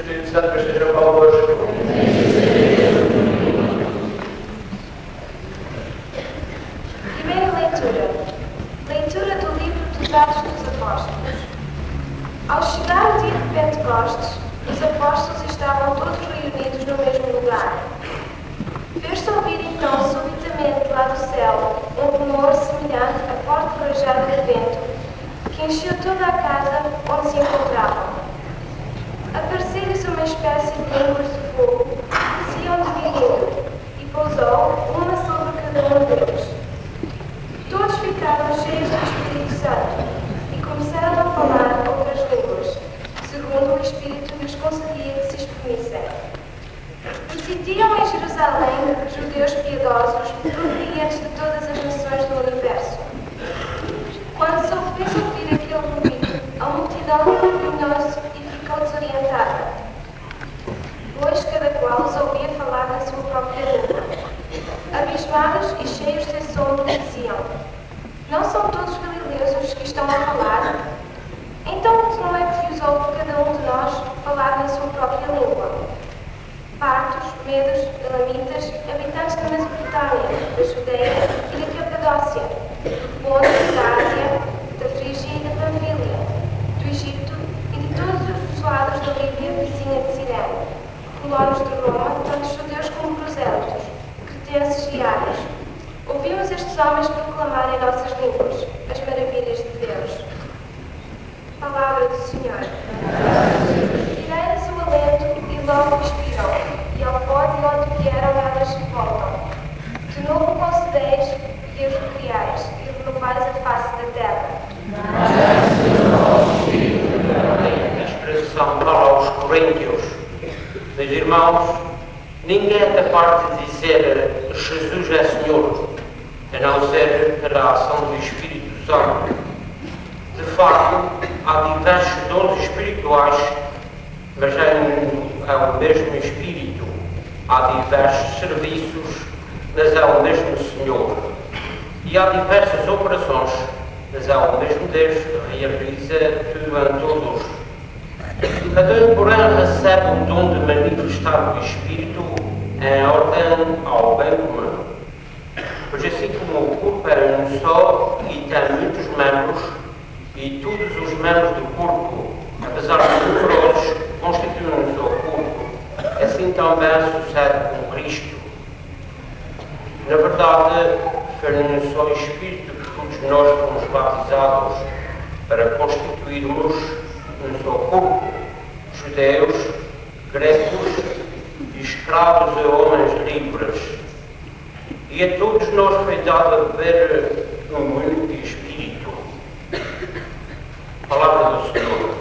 Espírito Santo esteja convosco. Primeira leitura. Leitura do livro dos Atos dos Apóstolos. Ao chegar o dia de Pentecostes, os apóstolos estavam todos reunidos no mesmo lugar. Fez-se ouvir então subitamente lá do céu um rumor semelhante a forte rajada de vento, que encheu toda a casa onde se encontravam. Apareceu-lhes uma espécie de línguas de fogo que se iam dividindo, e pousou uma sobre cada um deles. Todos ficaram cheios do Espírito Santo e começaram a falar outras línguas, segundo o Espírito lhes concedia que se exprimissem. Residiam em Jerusalém judeus piedosos, provenientes de todas as nações do universo. Quando se fez ouvir aquele ruído, a multidão reuniu-se e ficou desorientada, pois cada qual os ouvia falar na sua própria língua. Abismados e cheios de assombro diziam: não são todos galileus os que estão a falar? Então não é que os ouve cada um de nós falar na sua própria língua? Partos, medos, elamitas, habitantes da Mesopotâmia, da Judeia e da Capadócia, do Ponto, da Ásia, da Frígia e da Panfília, do Egito e de todos os lados da Líbia vizinha de Cirene, colonos de Roma, tanto judeus como prosélitos, cretenses e árabes. Ouvimos estes homens proclamar em nossas línguas as maravilhas de Deus. Palavra do Senhor. Tirai-lhes o alento e logo expiram, e ao pó de onde vieram elas voltam. De novo concedeis e os recriais, e renovais a face da terra. A expressão fala aos Coríntios: meus irmãos, ninguém é capaz de dizer Jesus é Senhor, a não ser pela ação do Espírito Santo. De facto, há diversos dons espirituais, mas é o mesmo Espírito. Há diversos serviços, mas é o mesmo Senhor. E há diversas operações, mas é o mesmo Deus que realiza tudo em todos. Cada um, porém, recebe o dom de manifestar o Espírito em ordem ao bem comum. Pois assim como o corpo é um só e tem muitos membros, e todos os membros do corpo, apesar de numerosos, constituem um só corpo, assim também sucede com Cristo. Na verdade, foi num só Espírito que todos nós fomos batizados para constituirmos um só corpo, judeus, gregos, escravos e homens livres. E a todos nós foi dado a beber um único Espírito. Palavra do Senhor.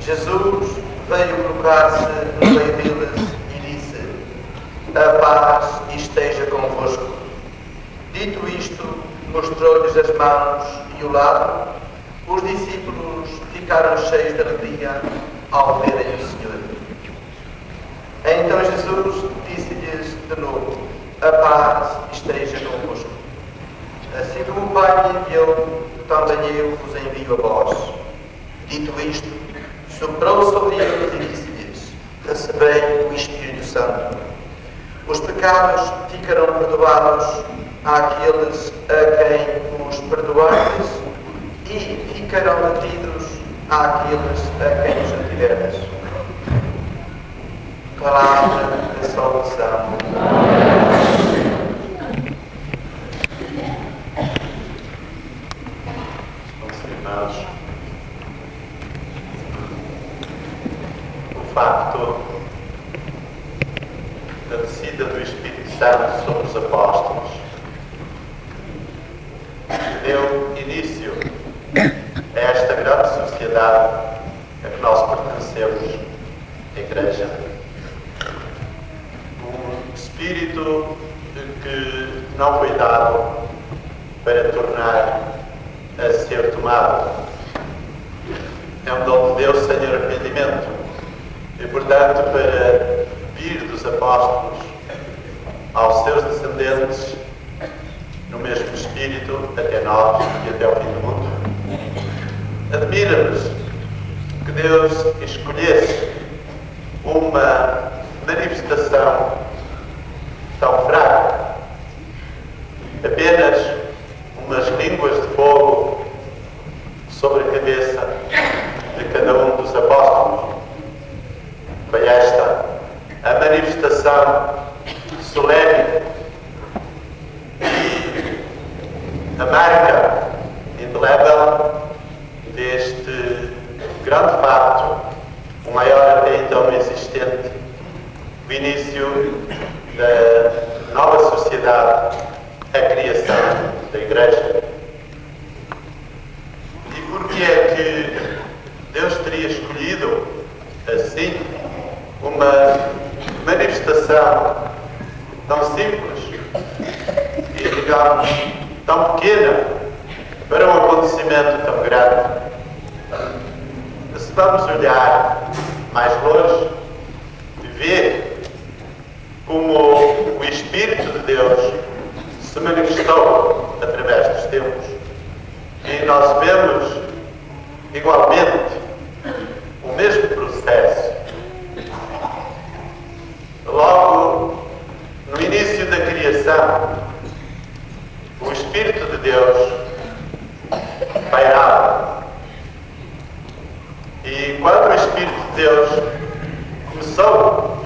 Jesus veio colocar-se no meio deles e disse: a paz esteja convosco. Dito isto, mostrou-lhes as mãos e o lado. Os discípulos ficaram cheios de alegria ao verem o Senhor. Então Jesus disse-lhes de novo: a paz esteja convosco. Assim como o Pai me enviou, também eu vos envio a vós. Dito isto, soprou sobre eles e disse-lhes: recebei o Espírito Santo. Os pecados ficarão perdoados àqueles a quem os perdoardes, e ficarão detidos àqueles a quem os retiverdes. Palavra da salvação. Irmãos, o facto da descida do Espírito Santo sobre os apóstolos deu início a esta grande sociedade a que nós pertencemos, a Igreja. Um espírito que não foi dado para tornar a ser tomado. É um dom de Deus sem arrependimento. E, portanto, para vir dos apóstolos aos seus descendentes no mesmo espírito até nós e até o fim do mundo. Admira-nos que Deus escolhesse uma manifestação tão fraca, apenas umas línguas de fogo sobre a cabeça de cada um dos apóstolos. Foi esta a manifestação solene e a marca indelével deste grande facto, o maior até então existente, o início da nova sociedade, a criação da Igreja. E por que é que Deus teria escolhido assim uma manifestação tão simples e, digamos, tão pequena para um acontecimento tão grande? Se vamos olhar mais longe e ver como o Espírito de Deus se manifestou através dos tempos, e nós vemos igualmente o mesmo processo. Logo no início da criação, o Espírito de Deus pairava. E quando o Espírito de Deus começou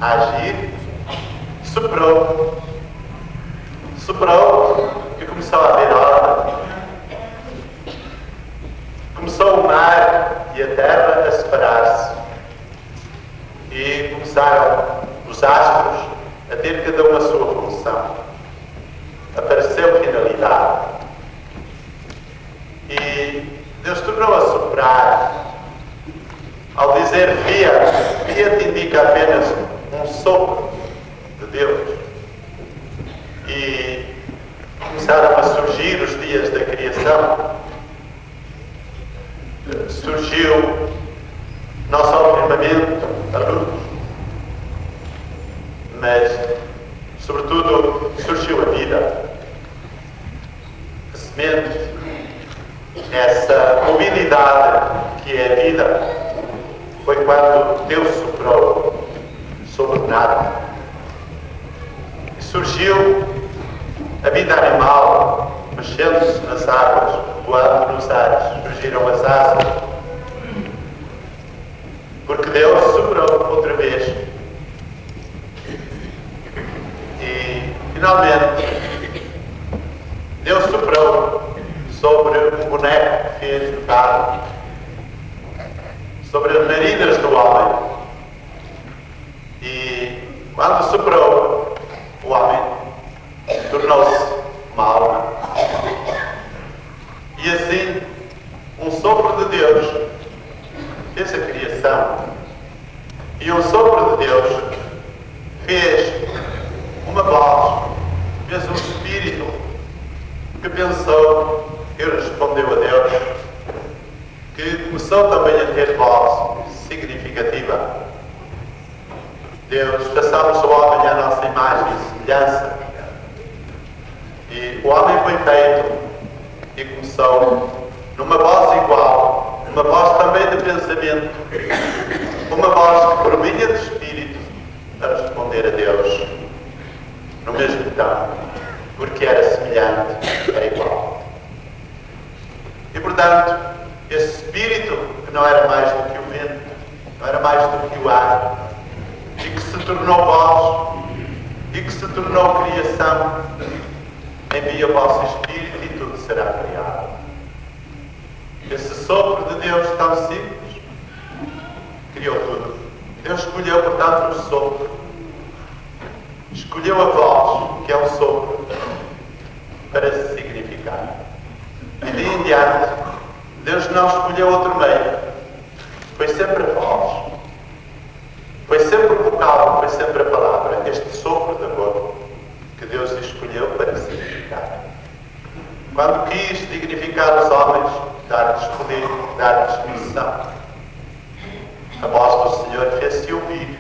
a agir, soprou e começou a haver ordem. Começou o mar e a terra a separar-se. E começaram os astros a ter cada um a sua função. Apareceu finalidade. E Deus tornou a soprar. Ao dizer via te indica apenas um sopro de Deus. E começaram a surgir os dias da criação. Surgiu não só o firmamento, a luz, mas, sobretudo, surgiu a vida. A semente, essa mobilidade que é a vida, foi quando Deus soprou sobre nada. E surgiu a vida animal, mexendo-se nas águas, voando nos ares, surgiram as asas. Porque Deus soprou outra vez. E, finalmente, Deus soprou sobre um boneco que fez de carne, sobre as narinas do homem. E, quando soprou, o homem tornou-se uma alma. E assim, um sopro de Deus fez a criação Deus, façamos o homem à nossa imagem e semelhança. E o homem foi feito e começou numa voz igual, uma voz também de pensamento, uma voz que provinha do Espírito a responder a Deus no mesmo tempo, porque era semelhante, era igual. E portanto, esse Espírito que não era mais do que o vento, não era mais do que o ar, e que se tornou voz, e que se tornou criação, envia o vosso Espírito e tudo será criado. Esse sopro de Deus tão simples criou tudo. Deus escolheu, portanto, o sopro. Escolheu a voz, que é o sopro, para se significar. E de em diante, Deus não escolheu outro meio. Foi sempre a voz. Foi sempre o vocal, foi sempre a palavra. Este sopro da boca que Deus escolheu para significar. Quando quis dignificar os homens, dar-lhes poder, dar-lhes missão, a voz do Senhor fez-se ouvir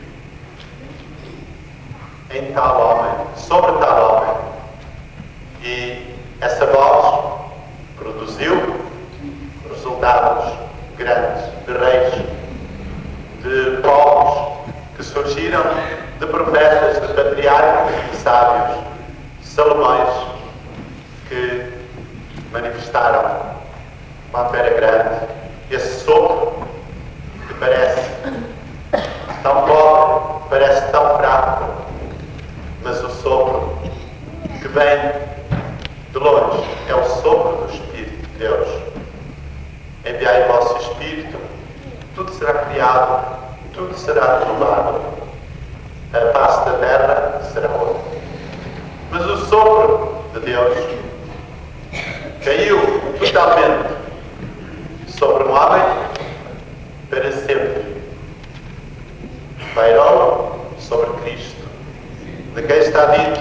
em tal homem, sobre tal homem. E essa voz produziu resultados grandes de reis, de povos que surgiram, de profetas, de patriarcas, de sábios, de Salomões, que manifestaram uma fera grande, esse sopro que parece tão pobre, parece tão fraco, mas o sopro que vem de longe é o sopro do Espírito de Deus. Enviai o vosso Espírito, tudo será criado, tudo será renovado, a face da terra será outra. Mas o sopro de Deus caiu totalmente sobre um homem para sempre. Pairou sobre Cristo, de quem está dito: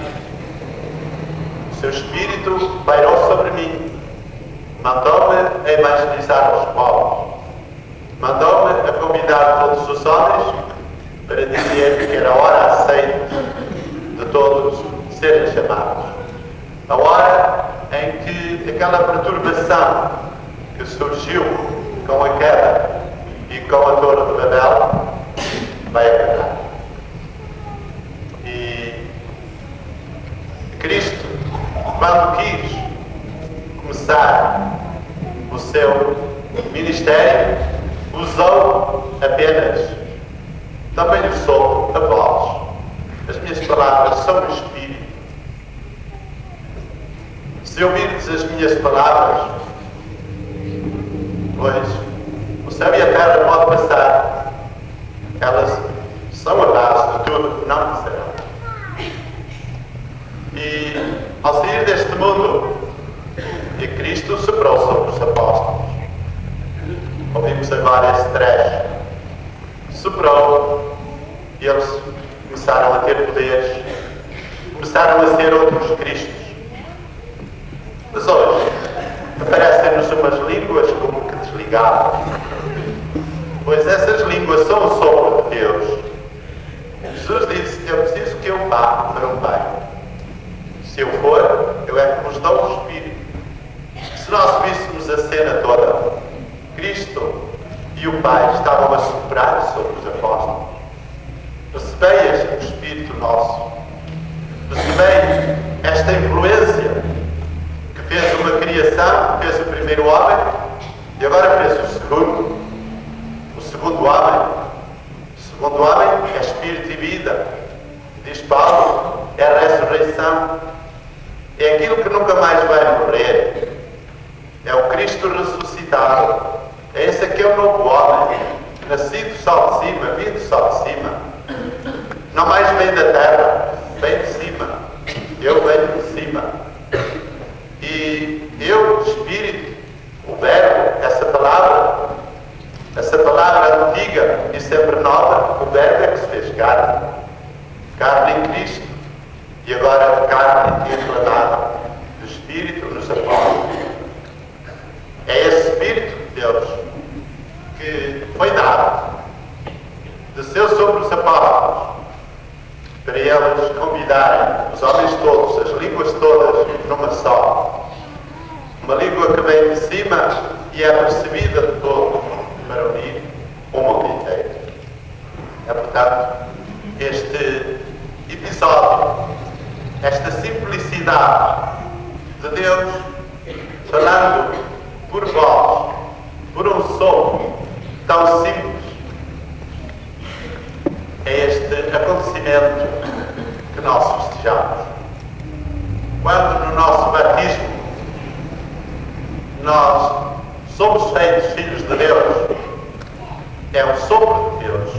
o seu Espírito pairou sobre mim, mandou-me a evangelizar os povos, mandou-me a convidar todos os homens para dizer que era a hora aceita de todos serem chamados. A hora em que aquela perturbação que surgiu com a queda e com a Torre de Babel vai acabar. E Cristo, quando quis começar o seu ministério, usou apenas, também lhe sou a voz. As minhas palavras são o Espírito. Se ouvirdes as minhas palavras, pois o céu e a terra podem passar, elas são a base de tudo que não serão. E ao sair deste mundo, e Cristo soprou sobre os apóstolos. Ouvimos agora esse trecho. Soprou, e eles começaram a ter poderes, começaram a ser outros Cristos. Mas hoje aparecem-nos umas línguas como que desligadas, pois essas línguas são o sopro de Deus. Jesus disse: eu preciso que eu vá para o Pai. Se eu for, eu é que vos dou o Espírito. Se nós víssemos a cena toda, Cristo e o Pai estavam a soprar sobre os apóstolos. Recebei o Espírito nosso. Recebei esta influência que fez uma criação, que fez o primeiro homem e agora fez o segundo. O segundo homem. O segundo homem é Espírito e vida. Diz Paulo, é a ressurreição. É aquilo que nunca mais vai morrer. É o Cristo ressuscitado. É esse aqui é o novo homem, nascido só de cima, vindo só de cima. Não mais vem da terra, vem de cima. Eu venho de cima. E eu, Espírito, o Verbo, essa palavra antiga e sempre nova, o Verbo é que se fez carne. Carne em Cristo. E agora carne inflamada do Espírito nos apóstolos. É esse Espírito de Deus que foi dado, desceu sobre os apóstolos, eles convidarem os homens todos, as línguas todas, numa só. Uma língua que vem de cima e é percebida de todos para unir o mundo inteiro. É, portanto, este episódio, esta simplicidade de Deus falando por vós, por um som tão simples, é este acontecimento que nós festejamos. Quando no nosso batismo nós somos feitos filhos de Deus, é um sopro de Deus.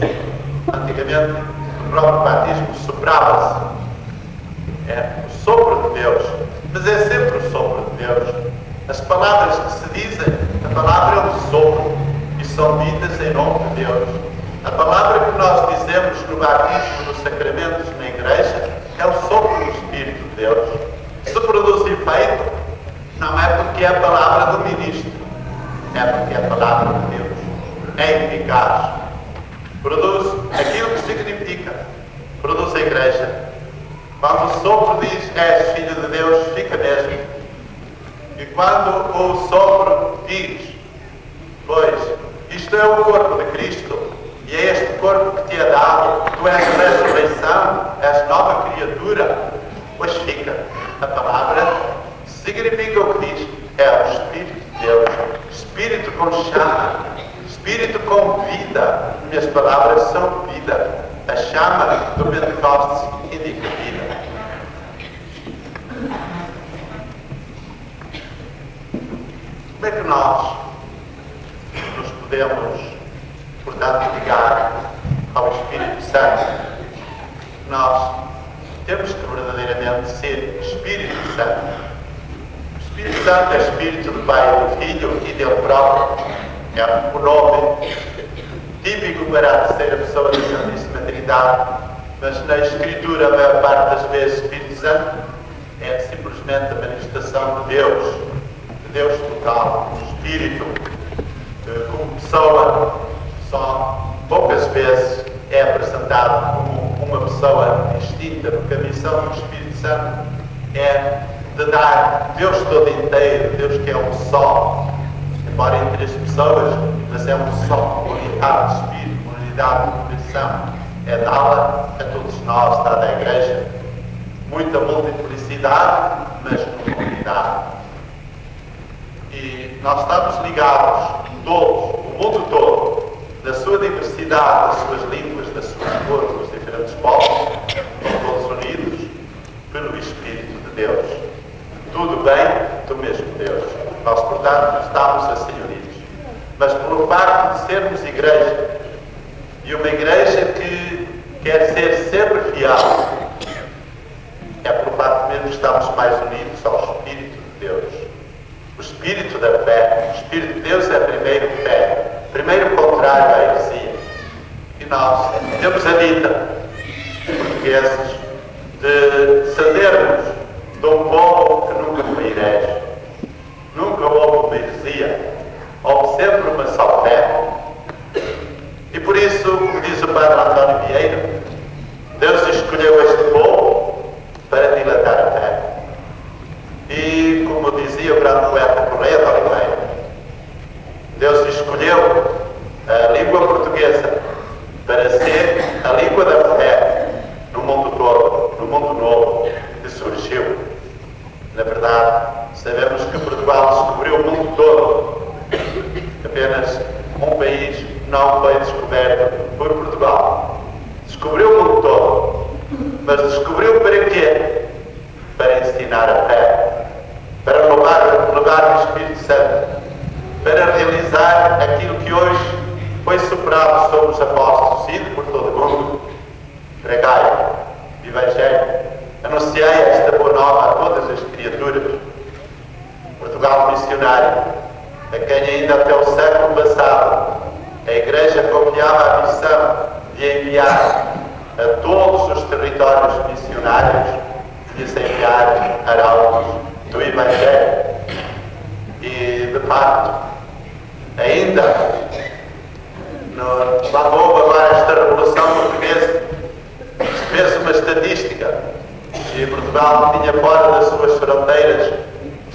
Antigamente, no próprio batismo soprava-se. É o sopro de Deus, mas é sempre o sopro de Deus. As palavras que se dizem, a palavra é um sopro e são ditas em nome de Deus. A palavra que nós dizemos no batismo, nos sacramentos, na igreja, é o sopro do Espírito de Deus. Se produz efeito, não é porque é a palavra do ministro, é porque é a palavra de Deus. É eficaz. Produz aquilo que significa. Produz a igreja. Quando o sopro diz, és filho de Deus, fica mesmo. E quando o sopro diz, pois, isto é o corpo de Cristo, e é este corpo que te é dado, tu és a ressurreição, és nova criatura, pois fica. A palavra significa o que diz, é o Espírito de Deus, Espírito com chama, Espírito com vida. Minhas palavras são vida. A chama do Pentecostes indica vida. Como é que nós nos podemos, portanto, ligar ao Espírito Santo? Nós temos que verdadeiramente ser Espírito Santo. O Espírito Santo é Espírito do Pai e do Filho e dele próprio. É o nome típico para a terceira pessoa da Santíssima Trindade, mas na Escritura, a maior parte das vezes, Espírito Santo é simplesmente a manifestação de Deus total, o Espírito, como pessoa, só poucas vezes é apresentado como uma pessoa distinta, porque a missão do Espírito Santo é de dar Deus todo inteiro, Deus que é um só, embora em três pessoas, mas é um só, uma unidade de Espírito, uma unidade de missão, é dá-la a todos nós, dada à Igreja, muita multiplicidade, mas numa unidade. E nós estamos ligados, todos, o mundo todo, na sua diversidade, das suas línguas, das suas cores, dos diferentes povos, todos unidos pelo Espírito de Deus. Tudo bem do mesmo Deus. Nós, portanto, estamos assim unidos. Mas pelo facto de sermos igreja, e uma igreja que quer ser sempre fiel, é pelo facto de mesmo estamos mais unidos ao Espírito de Deus. O Espírito da fé. O Espírito de Deus é primeiro fé. Primeiro contrário à heresia. E nós temos a dita, portugueses, de descendermos de um povo que nunca foi herege. Nunca houve uma heresia. Houve sempre uma só fé. E por isso, como diz o Padre António Vieira, Deus escolheu este povo para dilatar a fé. E como dizia o grande poeta Correia de Oliveira, Deus escolheu a língua portuguesa para ser a língua da fé no mundo todo, no mundo novo que surgiu. Na verdade, sabemos que Portugal descobriu o mundo todo. Apenas um país não foi descoberto por Portugal. Descobriu o mundo todo. Mas descobriu para quê? Para ensinar a fé. Para levar o Espírito Santo. Para realizar aquilo que hoje foi superado sobre os apóstolos, ido por todo o mundo. Pregai o Evangelho. Anunciai esta boa nova a todas as criaturas. Portugal missionário, a quem ainda até o século passado a Igreja confiava a missão de enviar a todos os territórios missionários e se enviar arautos do Evangelho. E, de facto, ainda quando houve agora esta Revolução Portuguesa, fez uma estatística E Portugal tinha fora das suas fronteiras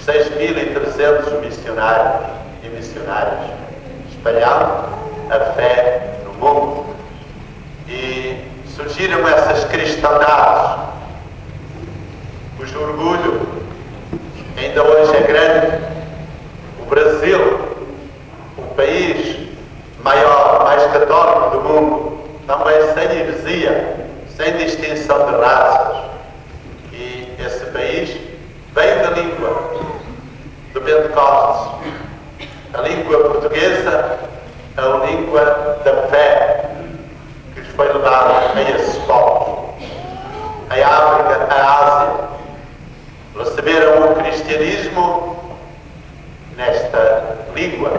6.300 missionários e missionárias, espalhando a fé no mundo. E surgiram essas cristandades, cujo orgulho ainda hoje é grande. O Brasil, o país maior, mais católico do mundo, também sem heresia, sem distinção de raças. E esse país vem da língua do Pentecostes. A língua portuguesa, a língua da fé que lhes foi levada a esses povos. A África, a Ásia, receberam o cristianismo nesta língua,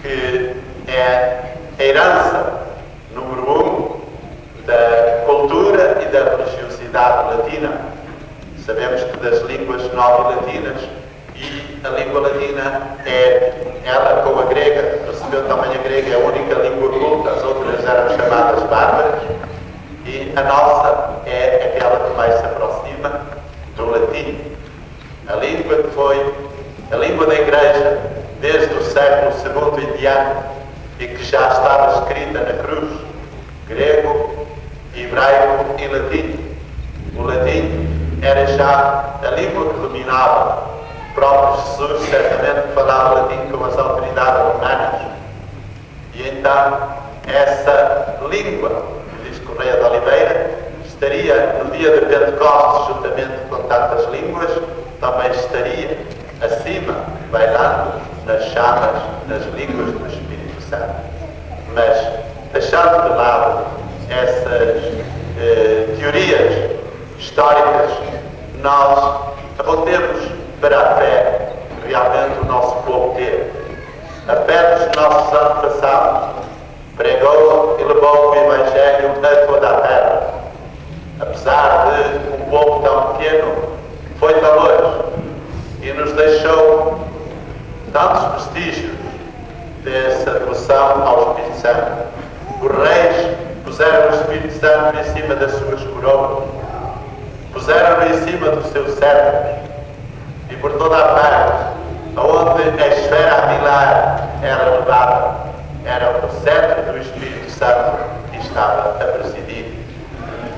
que é a herança número 1 da cultura e da religiosidade latina. Sabemos que das línguas novo-latinas, e a língua latina é ela com a grega, recebeu também a grega, é a única língua culta, as outras eram chamadas bárbaras, e a nossa é aquela que mais se aproxima do latim. A língua que foi a língua da Igreja desde o século II em diante e que já estava escrita na cruz: grego, hebraico e latim. O latim era já a língua que dominava. O próprio Jesus certamente falava latim com as autoridades romanas. E então essa língua, diz Correia de Oliveira, estaria no dia de Pentecostes, juntamente com tantas línguas, também estaria acima, bailando nas chamas, nas línguas do Espírito Santo. Mas, deixando de lado essas teorias históricas, nós apontemos para a fé que realmente o nosso povo teve. A fé dos nossos antepassados pregou e levou o Evangelho a toda a terra. Apesar de um povo tão pequeno, foi tão longe e nos deixou tantos vestígios dessa devoção ao Espírito Santo. Os reis puseram o Espírito Santo em cima das suas coroas, puseram-no em cima dos seus cetros, e por toda a parte, onde a esfera apilar era levada, era o cetro do Espírito Santo que estava a presidir.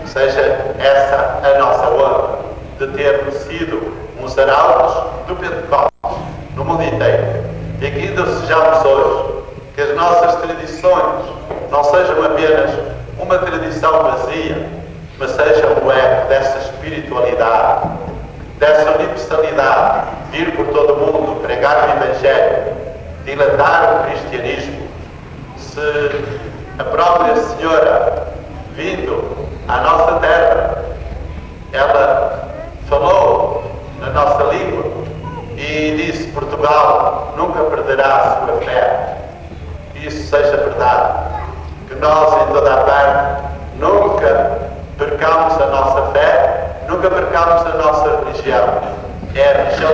Seja essa a nossa honra de termos sido uns arautos do Pentecostes no mundo inteiro, e que ainda sejamos hoje, que as nossas tradições não sejam apenas uma tradição vazia, mas sejam o eco dessa espiritualidade, dessa universalidade, vir por todo o mundo, pregar o Evangelho, dilatar o cristianismo. Se a própria Senhora, vindo à nossa terra, ela falou na nossa língua e disse: Portugal nunca perderá a sua fé. Que isso seja verdade, que nós em toda a parte nunca percamos a nossa fé, nunca percamos a nossa religião. É a religião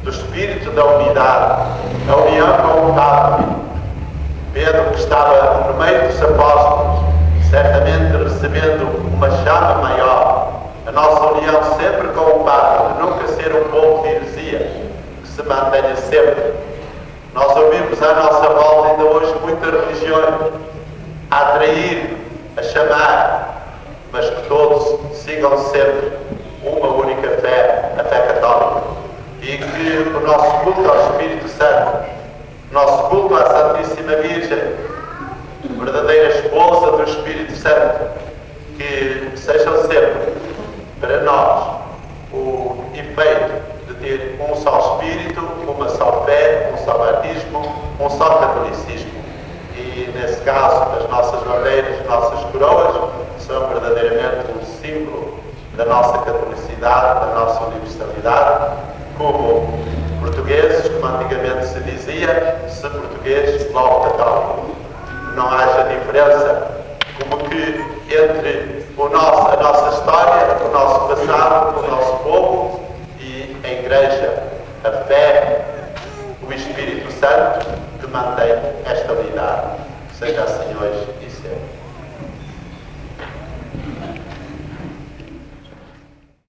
do Espírito da unidade, a união com o Papa. Pedro, que estava no meio dos apóstolos, certamente recebendo uma chama maior, a nossa união sempre com o Papa, de nunca ser um povo de heresia, que se mantenha sempre. Nós ouvimos à nossa volta ainda hoje muitas religiões a atrair, a chamar, mas que todos sigam sempre uma única fé, a fé católica. E que o nosso culto ao Espírito Santo, o nosso culto à Santíssima Virgem, verdadeira esposa do Espírito Santo, que sejam sempre para nós o efeito de ter um só Espírito, uma só fé, um só batismo, um só catolicismo. E nesse caso, as nossas bandeiras, as nossas coroas, são verdadeiramente um símbolo da nossa catolicidade, da nossa universalidade, como portugueses, como antigamente se dizia, se português, logo católico. Não haja diferença, como que entre a nossa história, o nosso passado, o nosso povo e a Igreja, a fé, o Espírito Santo, que mantém esta unidade. Seja assim hoje e sempre.